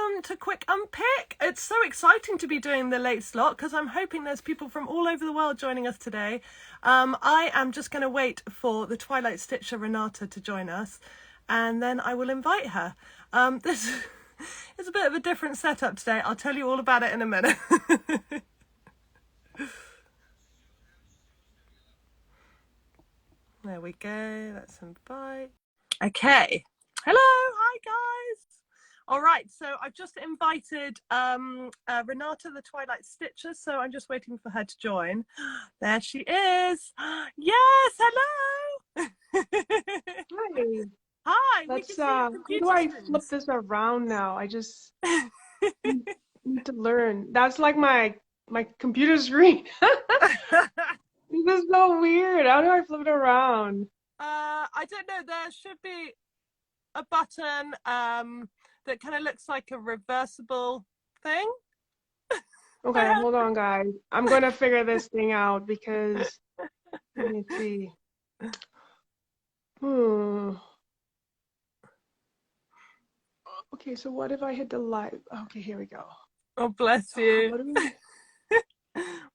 welcome to Quick Unpick. It's so exciting to be doing the late slot because I'm hoping there's people from all over the world joining us today. I am just going to wait for the Twilight Stitcher Renata to join us, and then I will invite her. This is a bit of a different setup today. I'll tell you all about it in a minute. There we go. Let's invite. Okay. Hello. Hi, guys. All right. So I've just invited Renata, the Twilight Stitcher. So I'm just waiting for her to join. There she is. Yes. Hello. Hi. Hi. Let's how do I flip this around now? I just need to learn. That's like my computer screen. This is so weird. How do I flip it around? I don't know. There should be a button that kind of looks like a reversible thing. Okay, hold on, guys. I'm gonna figure this thing out because let me see. Okay, so what if I hit the live? Okay, here we go. Oh, bless you.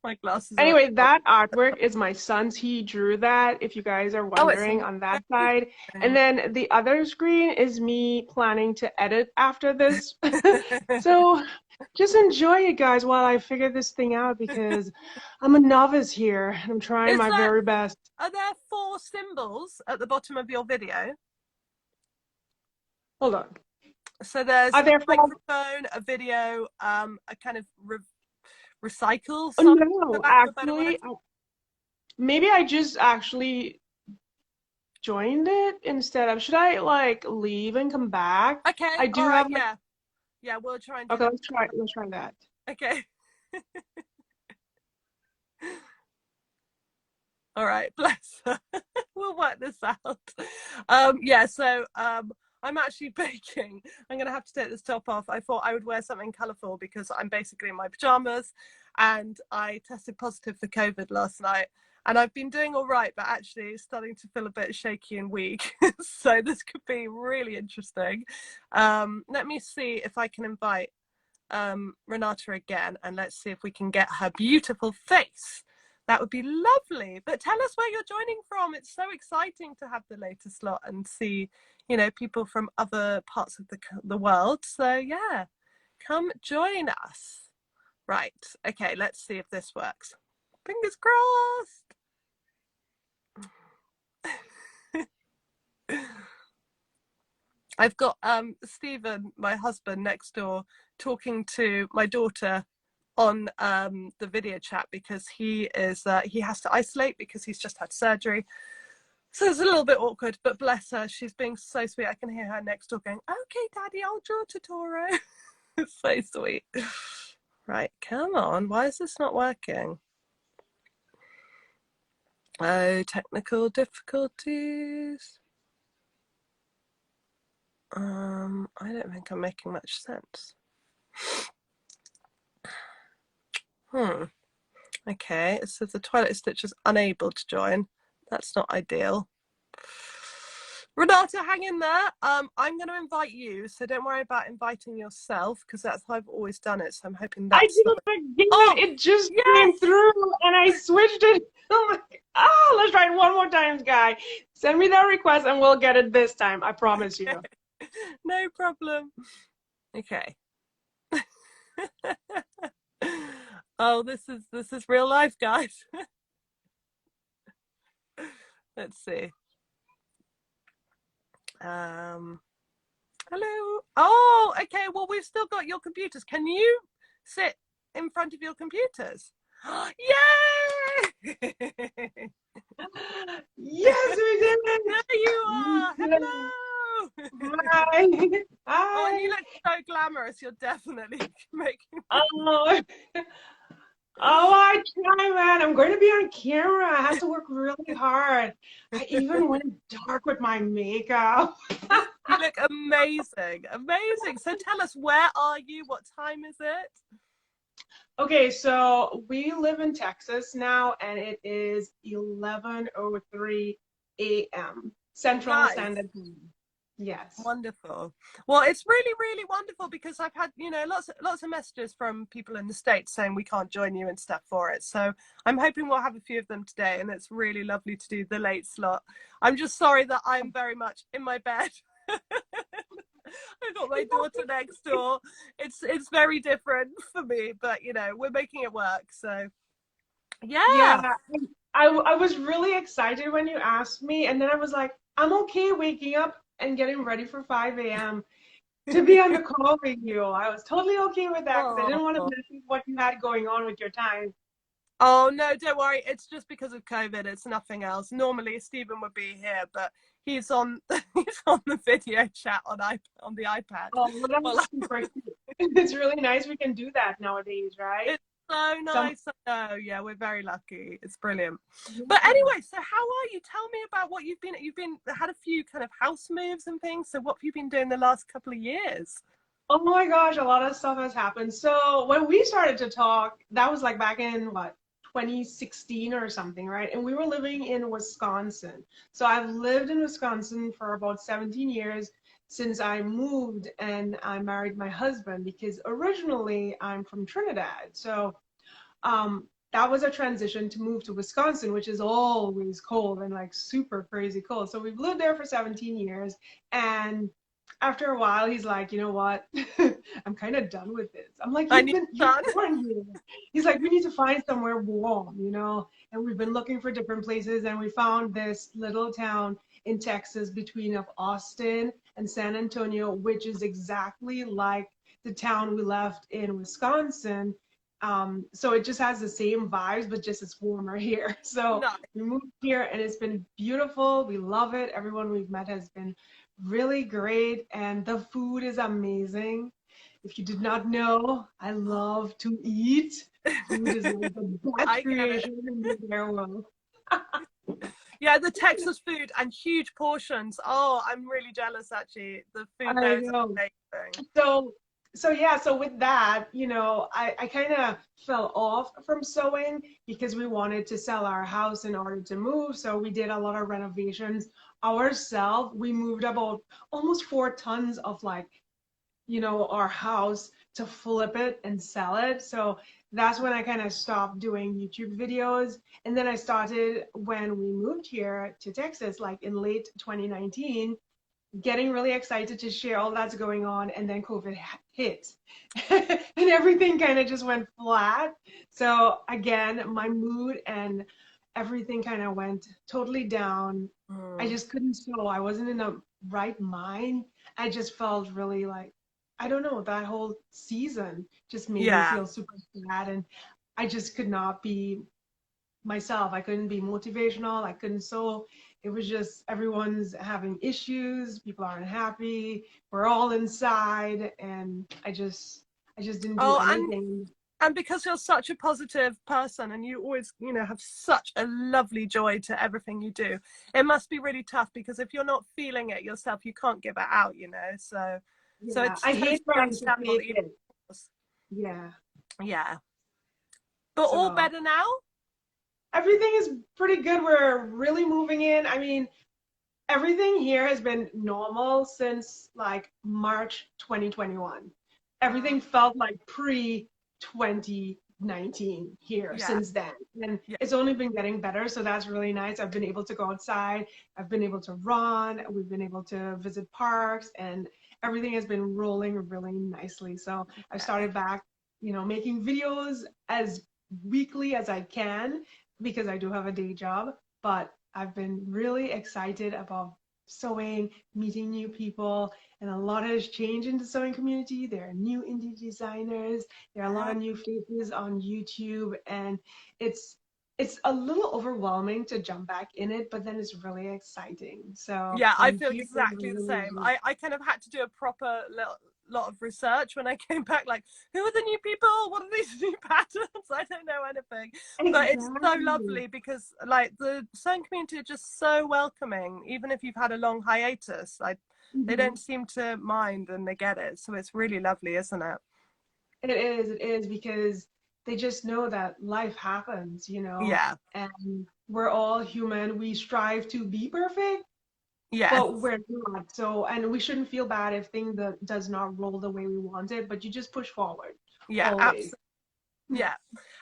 My glasses. Anyway, that artwork is my son's. He drew that, if you guys are wondering, on that side. And then the other screen is me planning to edit after this. So just enjoy it, guys, while I figure this thing out, because I'm a novice here and I'm trying my very best. Are there 4 symbols at the bottom of your video? Hold on. So there's a microphone, a video, a kind of recycle. Oh, no, actually, maybe I just actually joined it instead of. Should I like leave and come back? Okay. I do have. Yeah, we'll try and do okay, that. let's try that. Okay. All right, bless her. We'll work this out. Yeah, so I'm actually baking. I'm going to have to take this top off. I thought I would wear something colourful because I'm basically in my pyjamas, and I tested positive for COVID last night. And I've been doing all right, but actually starting to feel a bit shaky and weak. So this could be really interesting. Let me see if I can invite Renata again, and let's see if we can get her beautiful face. That would be lovely. But tell us where you're joining from. It's so exciting to have the latest slot and see, you know, people from other parts of the world. So yeah, come join us. Right. Okay, let's see if this works. Fingers crossed. I've got Stephen, my husband, next door talking to my daughter on the video chat because he has to isolate because he's just had surgery. So it's a little bit awkward, but bless her, she's being so sweet. I can hear her next door going, okay, Daddy, I'll draw Totoro. It's so sweet. Right, come on. Why is this not working? Oh, technical difficulties. I don't think I'm making much sense. Okay, it says the Twilight Stitcher is unable to join. That's not ideal. Renata, hang in there. I'm going to invite you, so don't worry about inviting yourself because that's how I've always done it. So I'm hoping that's. I didn't forget. It just came through, and I switched it. Let's try it one more time, guy. Send me that request, and we'll get it this time. I promise you. No problem. Okay. Oh, this is real life, guys. Let's see. Hello. Oh, okay. Well, we've still got your computers. Can you sit in front of your computers? Yay! Yes, we did it. There you are. Hello. Hi. Hi. Oh, and you look so glamorous. You're definitely making. Oh, I try, man. I'm going to be on camera. I have to work really hard. I even went dark with my makeup. You look amazing. Amazing. So tell us, where are you? What time is it? Okay, so we live in Texas now, and it is 11:03 a.m. Central Standard Time. Yes. Wonderful. Well, it's really, really wonderful because I've had, lots of messages from people in the States saying we can't join you and stuff for it. So I'm hoping we'll have a few of them today, and it's really lovely to do the late slot. I'm just sorry that I'm very much in my bed. I've got my daughter next door. It's very different for me, but we're making it work. So yeah. Yeah, I was really excited when you asked me, and then I was like, I'm okay waking up and getting ready for 5 a.m. to be on the call with you. I was totally okay with that because I didn't want to Oh. mess with what you had going on with your time. Oh no, don't worry. It's just because of COVID. It's nothing else. Normally Stephen would be here, but he's on he's on the video chat on the iPad. Oh, well, Well, that's super cute. It's really nice we can do that nowadays, right? it's so Some, nice. Oh yeah, we're very lucky. It's brilliant. But yeah. anyway, so how are you? Tell me about what you've been had a few kind of house moves and things. So what have you been doing the last couple of years? Oh my gosh, a lot of stuff has happened. So when we started to talk, that was like back in what, 2016 or something, right? And we were living in Wisconsin. So I've lived in Wisconsin for about 17 years since I moved and I married my husband because originally I'm from Trinidad. So that was a transition to move to Wisconsin, which is always cold and like super crazy cold. So we've lived there for 17 years. And after a while, he's like, you know what? I'm kind of done with this. I'm like, I need you're sun. born here. He's like, we need to find somewhere warm, you know? And we've been looking for different places and we found this little town in Texas between of Austin and San Antonio, which is exactly like the town we left in Wisconsin. So it just has the same vibes, but just it's warmer here. So No. we moved here and it's been beautiful. We love it. Everyone we've met has been really great, and the food is amazing. If you did not know, I love to eat. Food is like the best I get it. creation in the entire world. Yeah, the Texas food and huge portions. Oh, I'm really jealous actually. The food I there is know. amazing. So, so yeah, so with that, I kind of fell off from sewing because we wanted to sell our house in order to move. So we did a lot of renovations ourselves. We moved about almost 4 tons of like, our house to flip it and sell it. So that's when I kind of stopped doing YouTube videos. And then I started when we moved here to Texas, like in late 2019, getting really excited to share all that's going on, and then COVID hit and everything kind of just went flat. So again, my mood and everything kind of went totally down. I Mm. just couldn't sew. I wasn't in the right mind. I just felt really like, I don't know, that whole season just made me Yeah. feel super sad, and I just could not be myself. I couldn't be motivational. I couldn't sew. It was just everyone's having issues. People aren't happy. We're all inside, and I just didn't do Oh, and anything. and because you're such a positive person and you always, have such a lovely joy to everything you do, it must be really tough because if you're not feeling it yourself, you can't give it out. So Yeah, it's I totally hate trying to understandable that fake you, it. Yeah. yeah. But all So better now? everything is pretty good. We're really moving in. I mean, everything here has been normal since like March 2021. Mm, Everything felt like pre 2019 here yeah. since then. And Yeah. it's only been getting better. So that's really nice. I've been able to go outside. I've been able to run. We've been able to visit parks, and everything has been rolling really nicely. So I've Yeah. started back, making videos as weekly as I can because I do have a day job. But I've been really excited about sewing, meeting new people, and a lot has changed in the sewing community. There are new indie designers, there are a lot of new faces on YouTube, and it's it's a little overwhelming to jump back in it, but then it's really exciting. So Yeah, I I'm feel here. exactly the same. I kind of had to do a proper lot of research when I came back. Like, who are the new people? What are these new patterns? I don't know anything. But it's so Exactly. lovely because, like, the sewing community are just so welcoming. Even if you've had a long hiatus, like, they Mhm. don't seem to mind and they get it. So it's really lovely, isn't it? It is because they just know that life happens, Yeah. and we're all human. We strive to be perfect, but Yes. we're not. So, and we shouldn't feel bad if thing that does not roll the way we want it, but you just push forward Yeah, always. absolutely. Yeah.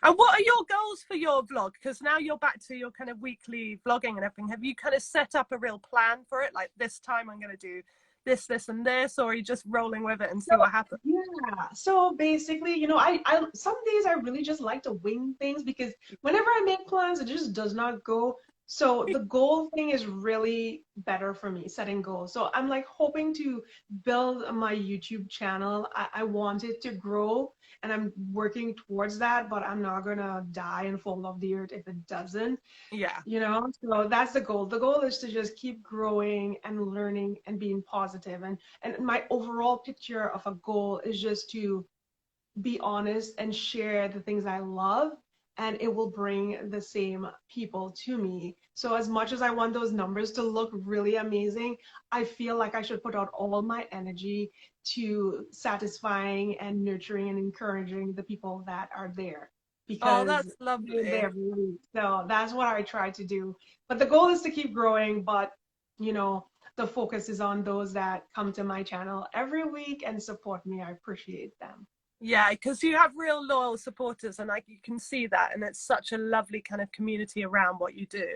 And what are your goals for your vlog? Because now you're back to your kind of weekly vlogging and everything. Have you kind of set up a real plan for it? Like this time I'm going to do this, this, and this, or are you just rolling with it and see So, what happens? yeah. So basically, I some days I really just like to wing things because whenever I make plans, it just does not go. So the goal thing is really better for me, setting goals. So I'm like hoping to build my YouTube channel. I want it to grow and I'm working towards that, but I'm not gonna die and fall off the earth if it doesn't. Yeah. So that's the goal. The goal is to just keep growing and learning and being positive. And my overall picture of a goal is just to be honest and share the things I love, and it will bring the same people to me. So as much as I want those numbers to look really amazing, I feel like I should put out all my energy to satisfying and nurturing and encouraging the people that are there Oh, because that's lovely. they're really, so that's what I try to do. But the goal is to keep growing, but the focus is on those that come to my channel every week and support me. I appreciate them. Yeah, because you have real loyal supporters, and like you can see that, and it's such a lovely kind of community around what you do.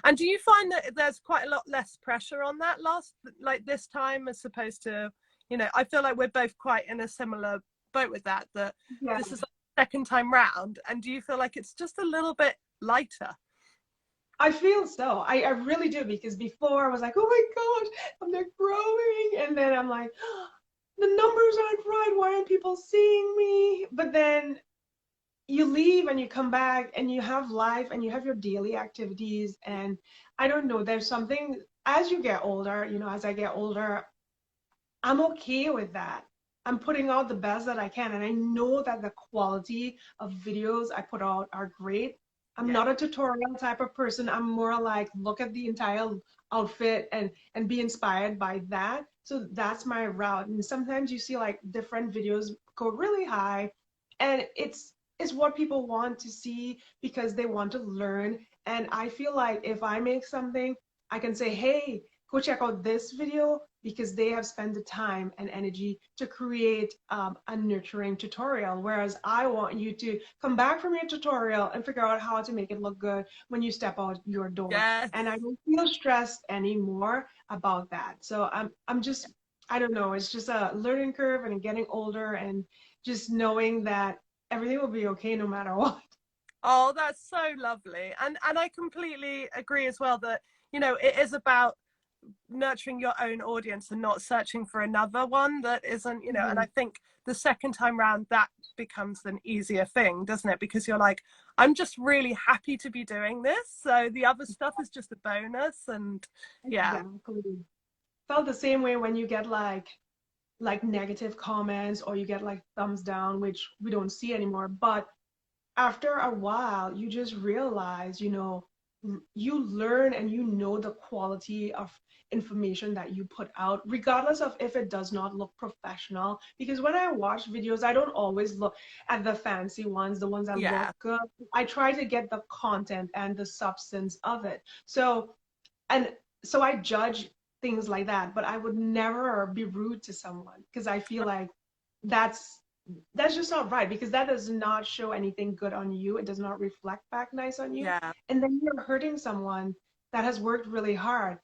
And do you find that there's quite a lot less pressure on that like this time, as opposed to, I feel like we're both quite in a similar boat with that. That Yeah. this is the second time round, and do you feel like it's just a little bit lighter? I feel so. I really do because before I was like, oh my gosh, I'm not growing. And then I'm like, the numbers aren't right. Why aren't people seeing me? But then you leave and you come back and you have life and you have your daily activities. And I don't know, there's something as you get older, as I get older, I'm okay with that. I'm putting out the best that I can. And I know that the quality of videos I put out are great. I'm Yeah. not a tutorial type of person. I'm more like look at the entire outfit and be inspired by that. So that's my route. And sometimes you see like different videos go really high and it's what people want to see because they want to learn. And I feel like if I make something, I can say, hey, go check out this video because they have spent the time and energy to create a nurturing tutorial. Whereas I want you to come back from your tutorial and figure out how to make it look good when you step out your door. Yes. And I don't feel stressed anymore about that. So I'm just, I don't know, it's just a learning curve and getting older and just knowing that everything will be okay no matter what. Oh, that's so lovely. And I completely agree as well that, it is about nurturing your own audience and not searching for another one that isn't, and I think the second time round that becomes an easier thing, doesn't it? Because you're like, I'm just really happy to be doing this. So the other stuff is just a bonus. And yeah. Exactly. Felt the same way when you get like negative comments or you get like thumbs down, which we don't see anymore. But after a while, you just realize, you learn and you know the quality of information that you put out, regardless of if it does not look professional. Because when I watch videos, I don't always look at the fancy ones, the ones that look Yeah. good. I try to get the content and the substance of it. And so I judge things like that, but I would never be rude to someone because I feel like that's that's just not right because that does not show anything good on you. It does not reflect back nice on you. Yeah. And then you're hurting someone that has worked really hard.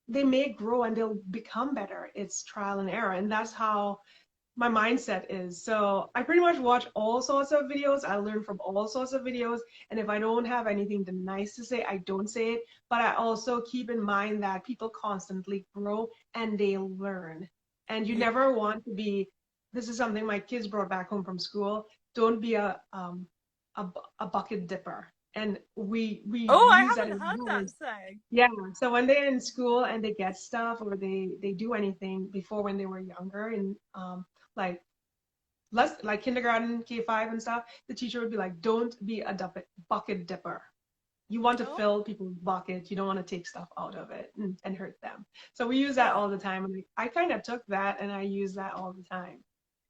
They may grow and they'll become better. It's trial and error. And that's how my mindset is. So I pretty much watch all sorts of videos. I learn from all sorts of videos. And if I don't have anything nice to say, I don't say it. But I also keep in mind that people constantly grow and they learn. And you Yeah. never want to be, this is something my kids brought back home from school. Don't be a, a bucket dipper. And we Oh, I use that haven't in heard that words. saying. Yeah, so when they're in school and they get stuff or they do anything before when they were younger and like less like kindergarten, K5 and stuff, the teacher would be like, don't be a bucket dipper. You want to Oh, fill people's buckets. You don't want to take stuff out of it and hurt them. So we use that oh, all the time. And I kind of took that and I use that all the time.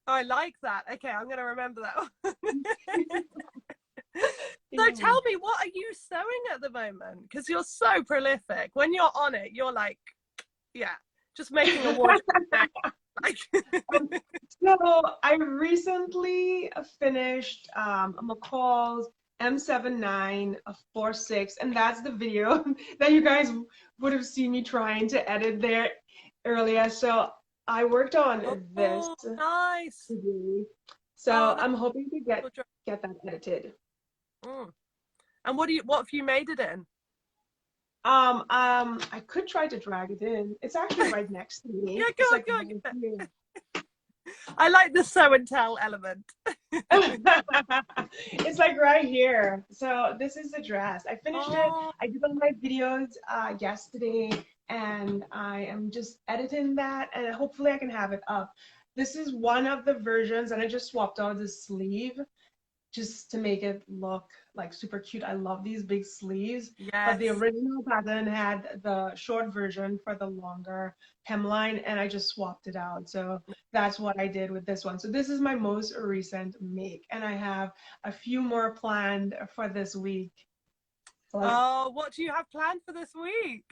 I like that. Okay, I'm going to remember that one. So Yeah. tell me, what are you sewing at the moment? Because you're so prolific. When you're on it, you're like Yeah, just making a wardrobe today. Like, Um, so I recently finished McCall's M7946, and that's the video that you guys would have seen me trying to edit there earlier. So I worked on this oh, nice. today. Oh, So that's I'm hoping to cool. get that edited. Mm. And what have you made it in? I could try to drag it in. It's actually right next to me. Yeah, go It's on, like go on. right here. I like the show and tell element. It's like right here. So this is the dress. I finished it. Oh, I did all my videos yesterday, and I am just editing that, and hopefully I can have it up. This is one of the versions, and I just swapped out the sleeve just to make it look like super cute. I love these big sleeves, but the yes. original pattern had the short version for the longer hemline, and I just swapped it out. So that's what I did with this one. So this is my most recent make, and I have a few more planned for this week. So Oh, what do you have planned for this week?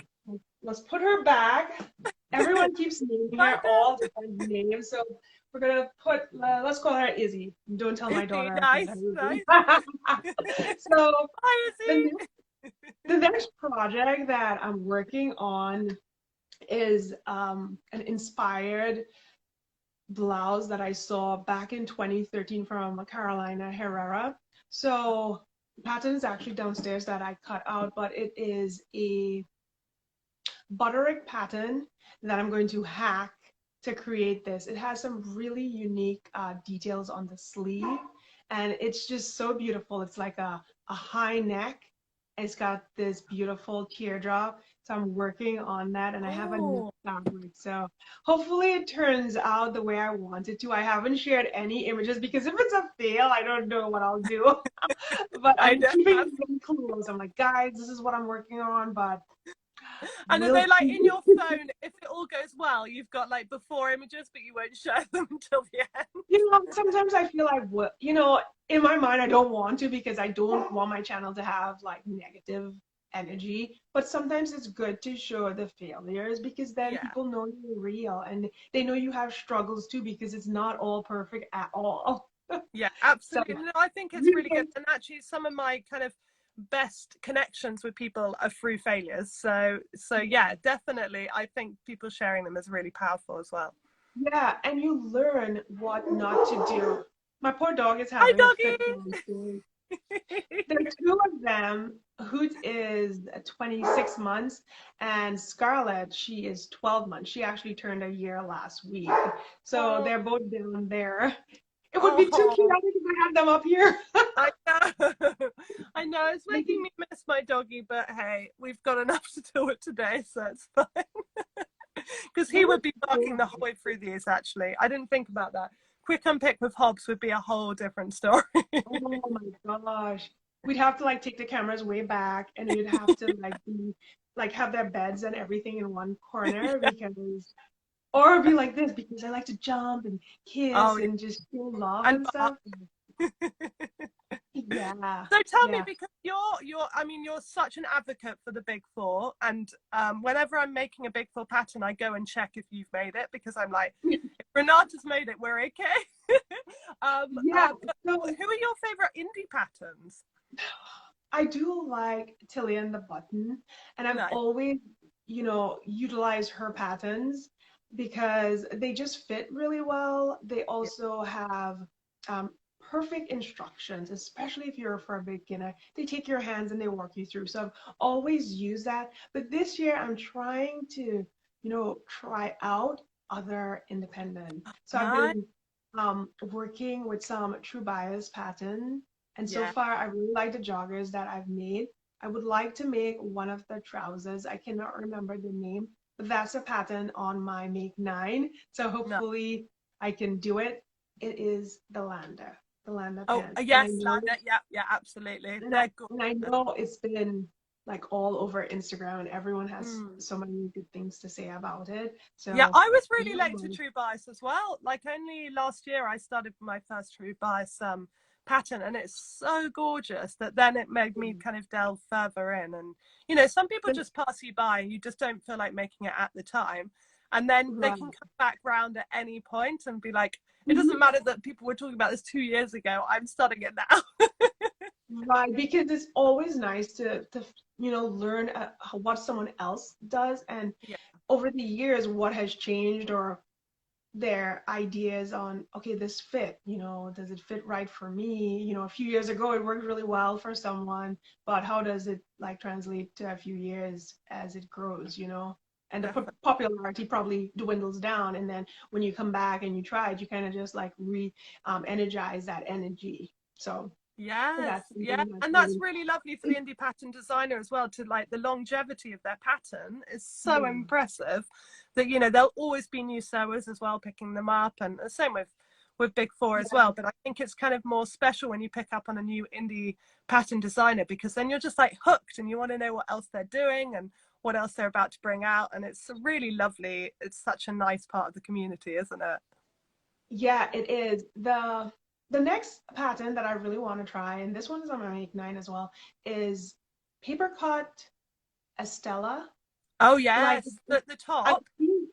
let's put her back. Everyone keeps naming I her all know. different names, so we're gonna put let's call her Izzy. Don't tell my Izzy, daughter I called nice, her nice. Izzy. So Hi, the Izzy. The next project that I'm working on is an inspired blouse that I saw back in 2013 from Carolina Herrera. So the pattern is actually downstairs that I cut out, but it is a butterick pattern that I'm going to hack to create this. It has some really unique details on the sleeve, and it's just so beautiful. It's like a high neck. It's got this beautiful teardrop. So I'm working on that, and I have a new Oh, fabric. So hopefully it turns out the way I want it to. I haven't shared any images because if it's a fail, I don't know what I'll do. But I I'm know. keeping it really close. I'm like, guys, this is what I'm working on, but And are we'll they like see. in your phone? If it all goes well, you've got like before images, but you won't show them until the end. Sometimes I feel like in my mind I don't want to because I don't want my channel to have like negative energy. But sometimes it's good to show the failures because then Yeah. people know you're real and they know you have struggles too because it's not all perfect at all. Yeah, So absolutely. No, I think it's really good. really, And actually some of my kind of best connections with people are through failures. So yeah, definitely. I think people sharing them is really powerful as well. yeah, and you learn what not to do. My poor dog is Hi, having a fit doggy. downstairs. There are two of them. Hoot is 26 months, and Scarlett, she is 12 months. She actually turned a year last week. So Oh, they're both down there. It would be too oh, chaotic if I had them up here. I know. I know. It's making me miss my doggy, but hey, we've got enough to do it today, so it's fine. Because he would be barking the whole way through these, actually. I didn't think about that. Quick unpick with Hobbs would be a whole different story. Oh my gosh. We'd have to like take the cameras way back and we'd have to like have their beds and everything in one corner Yeah. because or be like this because I like to jump and Oh, kiss yeah. and just feel love And and bark. stuff. Yeah, So tell me, yeah. because you're such an advocate for the Big Four, and whenever I'm making a Big Four pattern, I go and check if you've made it because I'm like, if Renata's made it, we're okay. Yeah, But so who are your favorite indie patterns? I do like Tilly and the Button, and I've No, always, utilized her patterns because they just fit really well. They yeah, also have um, perfect instructions, especially if you're for a beginner. They take your hands and they walk you through. So I've always used that. But this year I'm trying to, try out other independent. So I've nice, been working with some True Bias pattern and so yeah, far, I really like the joggers that I've made. I would like to make one of the trousers. I cannot remember the name, but that's a pattern on my Make 9. So no. hopefully I can do it. It is the Landa Oh, pants. And I yes, know, Lana, yeah, yeah, absolutely. and I, They're good. and I know it's been like all over Instagram and everyone has Mm. so many good things to say about it. Yeah, So I was really yeah, late to True Bias as well. Like only last year I started my first True Bias pattern, and it's so gorgeous that then it made me kind of delve further in. And you know, some people just pass you by and you just don't feel like making it at the time, and then they Right. can come back round at any point and be like, it doesn't matter that people were talking about this 2 years ago, I'm starting it now. Right, because it's always nice to learn what someone else does, and Yeah, over the years what has changed, or their ideas on, okay, this fit, does it fit right for me? A few years ago it worked really well for someone, but how does it like translate to a few years as it grows, and the definitely. popularity probably dwindles down, and then when you come back and you try it, you kind of just like energize that energy. So Yes, that's yeah, something that's and that's really, really lovely for the indie pattern designer as well, to like the longevity of their pattern is so yeah. impressive that, you know, there'll always be new sewers as well picking them up, and the same with Big Four as well. But I think it's kind of more special when you pick up on a new indie pattern designer, because then you're just like hooked and you want to know what else they're doing and what else they're about to bring out, and it's really lovely. It's such a nice part of the community, isn't it? Yeah, it is. The next pattern that I really want to try, and this one is on my Make 9 as well, is paper cut Estella. Oh Like, yes, the I top. think,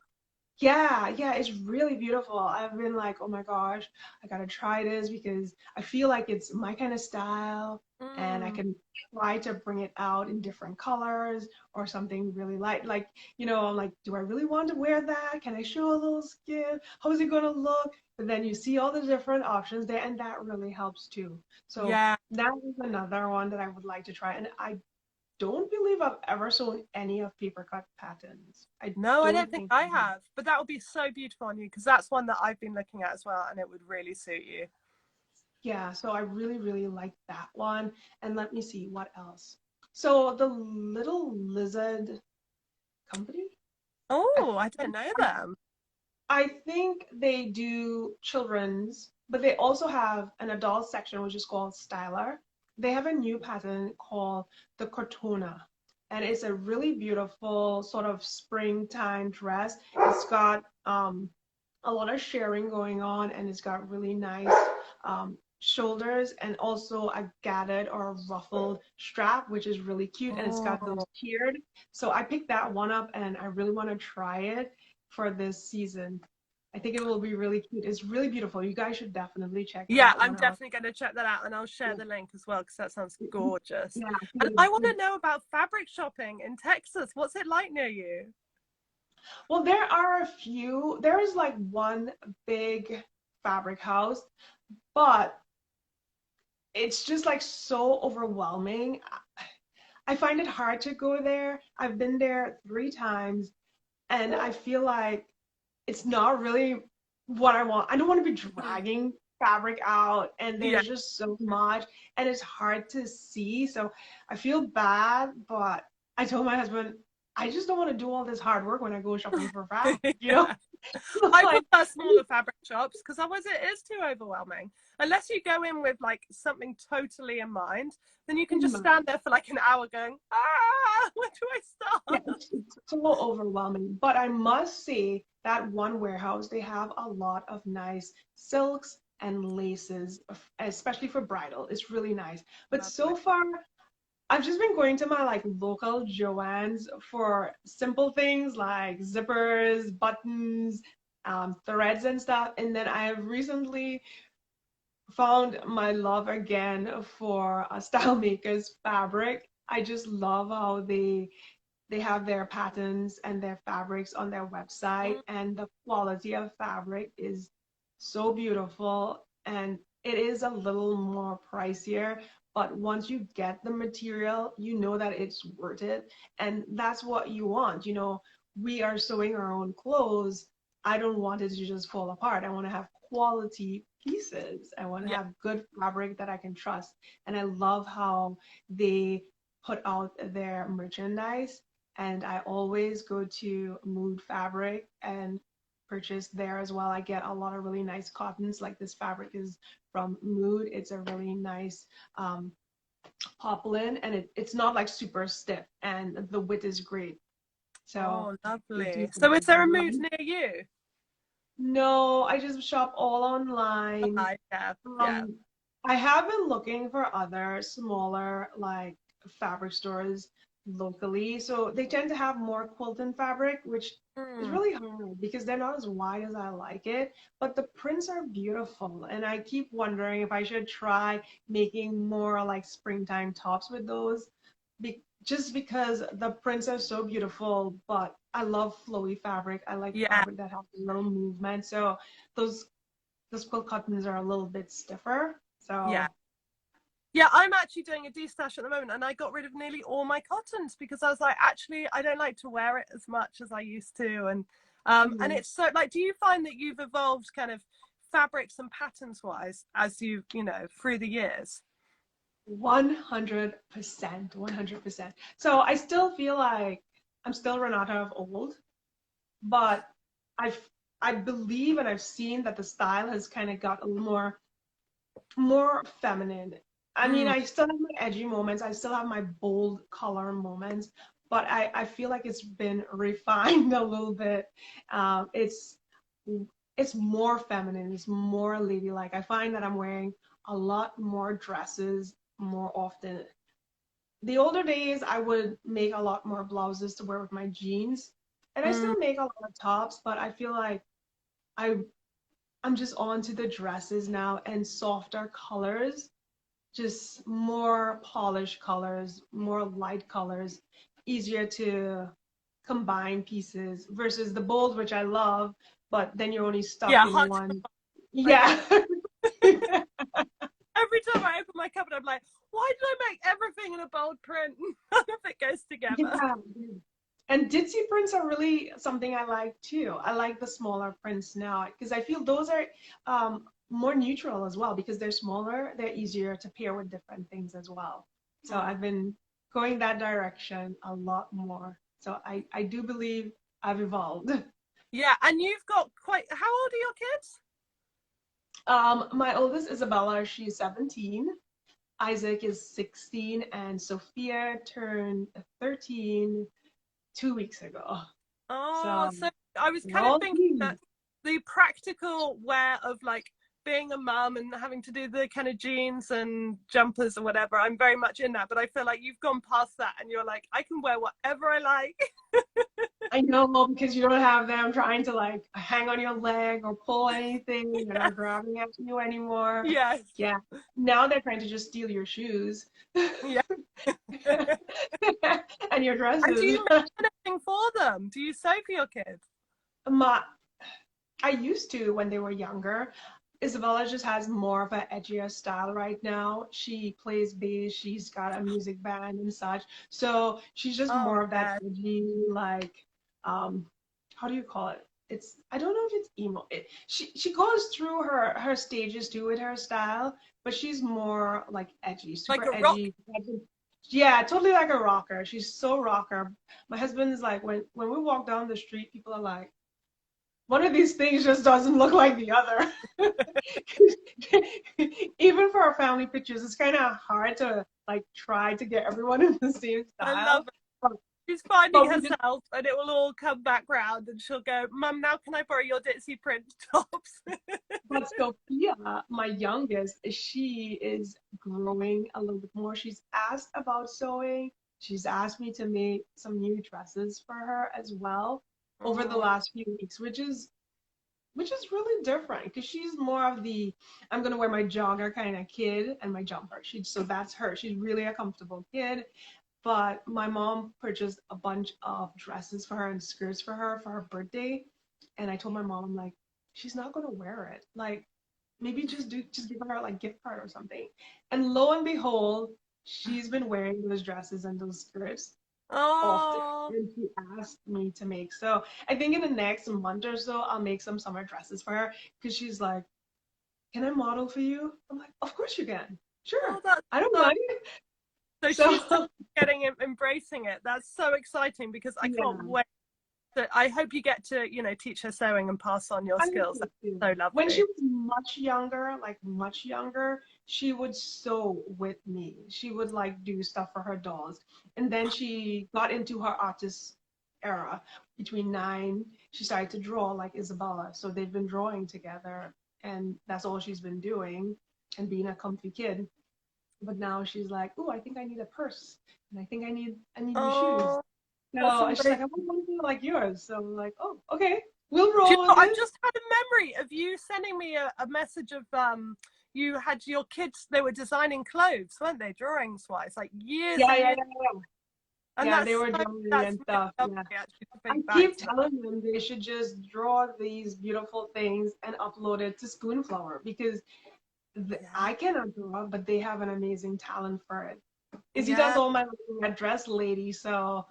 yeah, yeah, it's really beautiful. I've been like, oh my gosh, I gotta try this because I feel like it's my kind of style, and I Mm, can try to bring it out in different colors or something really light. Like, I'm like, do I really want to wear that? Can I show a little skin? How is it gonna look? But then you see all the different options there, and that really helps too. So yeah. that is another one that I would like to try. And I don't believe I've ever sewn any of paper cut patterns. I No, I don't don't think think I I have. have, but that would be so beautiful on you, because that's one that I've been looking at as well, and it would really suit you. Yeah, so I really, really like that one. And let me see what else. So the Little Lizard Company, I Oh, I don't know them. I think they do children's, but they also have an adult section which is called Styler. They have a new pattern called the Cortona, and it's a really beautiful sort of springtime dress. It's got a lot of sharing going on, and it's got really nice shoulders, and also a gathered or a ruffled strap, which is really cute, and it's got those Oh, tiered. So I picked that one up, and I really want to try it for this season. I think it will be really cute. It's really beautiful. You guys should definitely check yeah, that I'm one out. definitely going to check that out, and I'll share Yeah, the link as well, because that sounds gorgeous. yeah, And I good, want good. to know about fabric shopping in Texas. What's it like near you? Well, there are a few. There is like one big fabric house, but it's just like so overwhelming. I find it hard to go there. I've been there 3 times, and I feel like it's not really what I want. I don't want to be dragging fabric out, and Yeah. there's just so much, and it's hard to see. So I feel bad, but I told my husband, I just don't want to do all this hard work when I go shopping for fabric, Yeah. I Like, prefer smaller fabric shops, because otherwise it is too overwhelming. Unless you go in with like something totally in mind, then you can just stand there for like an hour going, where do I yeah, start? it's a little overwhelming, but I must say that one warehouse, they have a lot of nice silks and laces, especially for bridal. It's really nice. But Lovely. so far, I've just been going to my like local Joann's for simple things like zippers, buttons, threads and stuff. And then I have recently found my love again for Style Makers fabric. I just love how they have their patterns and their fabrics on their website, Mm, and the quality of fabric is so beautiful, and it is a little more pricier, but once you get the material, you know that it's worth it, and that's what you want. We are sewing our own clothes. I don't want it to just fall apart. I want to have quality pieces. I want to yeah. have good fabric that I can trust, and I love how they put out their merchandise, and I always go to Mood Fabric and purchase there as well. I get a lot of really nice cottons. Like this fabric is from Mood. It's a really nice poplin, and it's not like super stiff, and the width is great. So Oh, they do lovely. So is something there a mood really. near you? No, I just shop all online. I yeah, yeah. Um, I have been looking for other smaller like fabric stores locally. So they tend to have more quilting fabric, which is Mm, really hard because they're not as wide as I like it. But the prints are beautiful. And I keep wondering if I should try making more like springtime tops with those. Just because the prints are so beautiful, but I love flowy fabric. I like yeah, fabric that has a little movement. So those those quilt cottons are a little bit stiffer. yeah. So Yeah, I'm actually doing a destash at the moment, and I got rid of nearly all my cottons because I was like, actually, I don't like to wear it as much as I used to, and mhm. it's so like, do you find that you've evolved kind of fabrics and patterns wise as you know through the years? 100%, 100%. So I still feel like I'm still Renata of old, but I've I believe and I've seen that the style has kind of got a little more feminine. I mean, Mm, I still have my edgy moments, I still have my bold color moments, but I feel like it's been refined a little bit. It's more feminine, it's more ladylike. I find that I'm wearing a lot more dresses more often. The older days, I would make a lot more blouses to wear with my jeans, and I mm, still make a lot of tops, but I feel like I I'm just on to the dresses now and softer colors, just more polished colors, more light colors, easier to combine pieces versus the bold, which I love, but then you're only stuck yeah, in hot. one. I get Yeah. every time I open my cupboard, I'm like, why did I make everything in a bold print? None of it goes together. Yeah. And ditzy prints are really something I like too. I like the smaller prints now because I feel those are more neutral as well because they're smaller, they're easier to pair with different things as well. So Mm. I've been going that direction a lot more. So I do believe I've evolved. Yeah, and you've got quite. How old are your kids? My oldest Isabella, she's 17. Isaac is 16, and Sophia turned 13 2 weeks ago. Oh, So so I was they're kind of all thinking that teens. the practical wear of like being a mum and having to do the kind of jeans and jumpers or whatever, I'm very much in that. But I feel like you've gone past that and you're like, I can wear whatever I like. I know because you don't have them trying to like hang on your leg or pull anything. They're not grabbing at you anymore. Yes. Yeah. Now they're trying to just steal your shoes Yeah. and your And do dresses. you make anything for them? Do you sew for your kids? My, I used to when they were younger. Isabella just has more of an edgier style right now. She plays bass, she's got a music band and such. So she's just Oh, more of that yeah. edgy, like, um, how do you call it? It's I don't know if it's emo. She goes through her stages too with her style, but she's more like edgy, Like super a rock. edgy. Yeah, totally like a rocker. She's so rocker. My husband is like when we walk down the street, people are like one of these things just doesn't look like the other. Even for our family pictures, it's kind of hard to like try to get everyone in the same I love style. it. But, She's finding but we just, herself and it will all come back round and she'll go, Mum, now can I borrow your ditzy print tops? but Sophia, my youngest, she is growing a little bit more. She's asked about sewing. She's asked me to make some new dresses for her as well over the Mm, last few weeks, which is really different because she's more of the I'm gonna wear my jogger kind of kid and my jumper. So that's her. She's really a comfortable kid. But my mom purchased a bunch of dresses for her and skirts for her birthday. And I told my mom, I'm like, she's not gonna wear it. Like maybe just give her like gift card or something. And lo and behold, she's been wearing those dresses and those skirts often oh, and she asked me to make. So I think in the next month or so, I'll make some summer dresses for her because she's like, can I model for you? I'm like, of course you can. oh, Sure. that's I don't so. mind. So she's So getting embracing it. That's so exciting because I yeah, can't wait. I hope you get to, teach her sewing and pass on your I skills. would too. That's so When she lovely. was much younger, like much younger, she would sew with me. She would like do stuff for her dolls. And then she got into her artist era. Between 9, she started to draw like Isabella. So they've been drawing together, and that's all she's been doing. and being a comfy kid. But now she's like, oh, I think I need a purse, and I think I need new shoes. Oh, that's So she's amazing. like, I want one like yours. So I'm like, oh, okay, we'll Do you roll know, with I've it. just had a memory of you sending me a message of you had your kids, they were designing clothes, weren't they, drawings wise, like years Yeah, and yeah, years. yeah, yeah. And Yeah, they that's were so, drawing that's and really stuff. lovely Yeah. actually to I think back keep to. telling them they should just draw these beautiful things and upload it to Spoonflower because Yeah. I cannot draw, but they have an amazing talent for it. Izzy does Yeah. all my red dress lady, so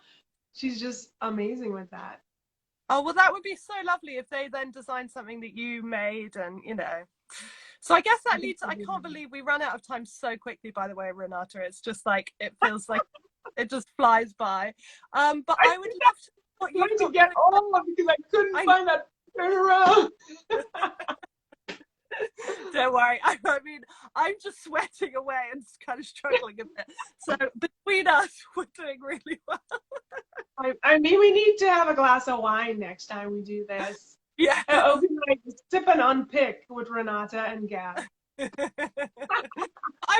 she's just amazing with that. Oh, well, that would be so lovely if they then designed something that you made and, you know. So I guess that leads, I can't believe we run out of time so quickly, by the way, Renata. It's just like, it feels like it just flies by. But I I would love to know what trying you've to got get coming up. all because I couldn't find that turnaround. Don't worry. I mean, I'm just sweating away and kind of struggling a bit. So between us, we're doing really well. I mean, we need to have a glass of wine next time we do this. Yeah. It'll be like sip and unpick with Renata and Gab. I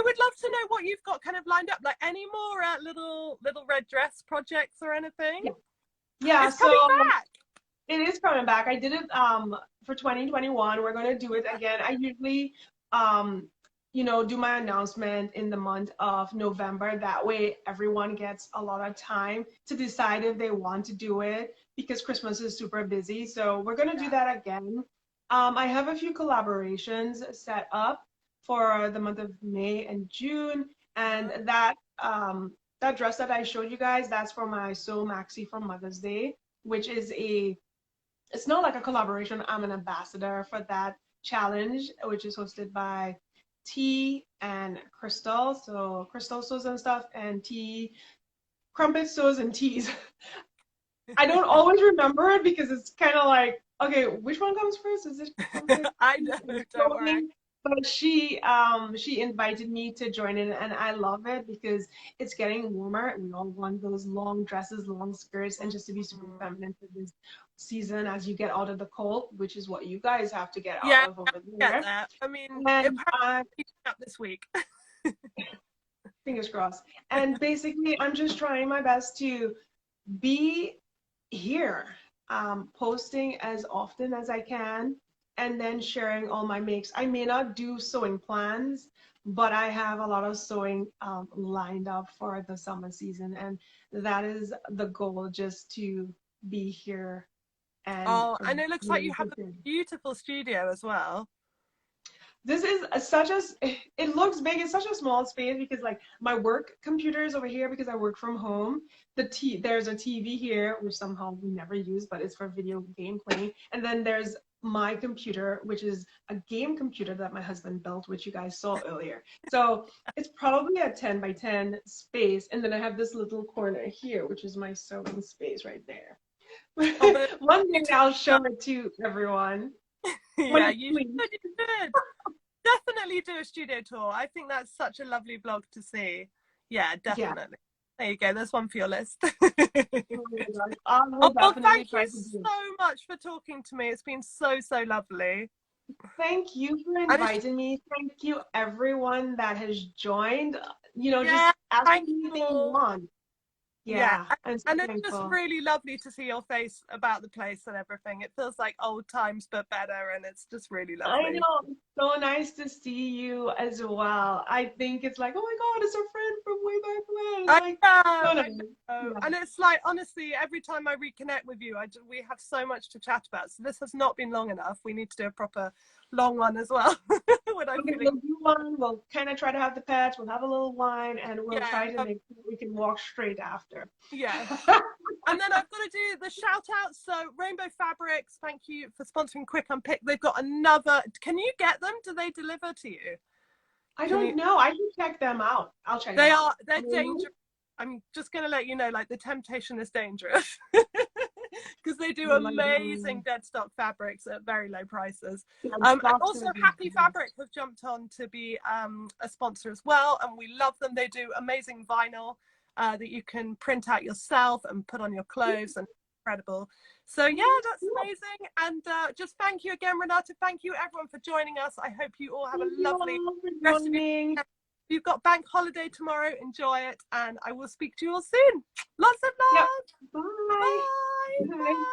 would love to know what you've got kind of lined up. Like any more little red dress projects or anything? Yeah, yeah, It's coming back. It is coming back. I did it for 2021. We're gonna do it again. I usually do my announcement in the month of November. That way everyone gets a lot of time to decide if they want to do it because Christmas is super busy. So we're gonna do that again. I have a few collaborations set up for the month of May and June, and that dress that I showed you guys, that's for my Sew Maxi for Mother's Day, which is it's not like a collaboration. I'm an ambassador for that challenge, which is hosted by T and Crystal. So Crystal sews and stuff, and T Crumpet sews and tees. I don't always remember it because it's kind of like, okay, which one comes first? Is it Crumpet? I know, don't worry. But she invited me to join in, and I love it because it's getting warmer. We all want those long dresses, long skirts, and just to be super feminine for this season as you get out of the cold, which is what you guys have to get out of over there. Get there. I mean, and up this week. Fingers crossed. And basically, I'm just trying my best to be here, posting as often as I can, and then sharing all my makes. I may not do sewing plans, but I have a lot of sewing lined up for the summer season, and that is the goal, just to be here. And it looks like you have a beautiful studio as well. This is it looks big. It's such a small space because like my work computer is over here because I work from home. There's a TV here, which somehow we never use, but it's for video game playing. And then there's my computer, which is a game computer that my husband built, which you guys saw earlier. So it's probably a 10 by 10 space. And then I have this little corner here, which is my sewing space right there. One day I'll show it to everyone. Yeah, you should. Definitely do a studio tour. I think that's such a lovely blog to see. Yeah, definitely. Yeah. There you go. There's one for your list. Well, thank you so much for talking to me. It's been so lovely. Thank you for inviting me. Thank you, everyone that has joined. Just ask anything you want. Yeah. And it's just really lovely to see your face about the place and everything. It feels like old times, but better, and it's just really lovely. I know. It's so nice to see you as well. I think it's like, oh my God, it's a friend from way back when. It's I know. And it's like, honestly, every time I reconnect with you, we have so much to chat about. So this has not been long enough. We need to do a proper long one as well. We'll do one. We'll kind of try to have the pets. We'll have a little wine, and we'll try to make sure we can walk straight after. Yeah. And then I've got to do the shout out. So Rainbow Fabrics, thank you for sponsoring Quick Unpick. They've got another. Can you get them? Do they deliver to you? I don't know. I can check them out. I'll check them out. They're dangerous. I'm just going to let you know, like, the temptation is dangerous. Because they do amazing dead stock fabrics at very low prices. And also Happy Fabric have jumped on to be a sponsor as well, and we love them. They do amazing vinyl that you can print out yourself and put on your clothes, and incredible. So yeah, that's amazing. And just thank you again, Renata. Thank you everyone for joining us. I hope you all have a lovely rest of your day. You've got bank holiday tomorrow. Enjoy it, and I will speak to you all soon. Lots of love. Yep. Bye. Bye. Bye.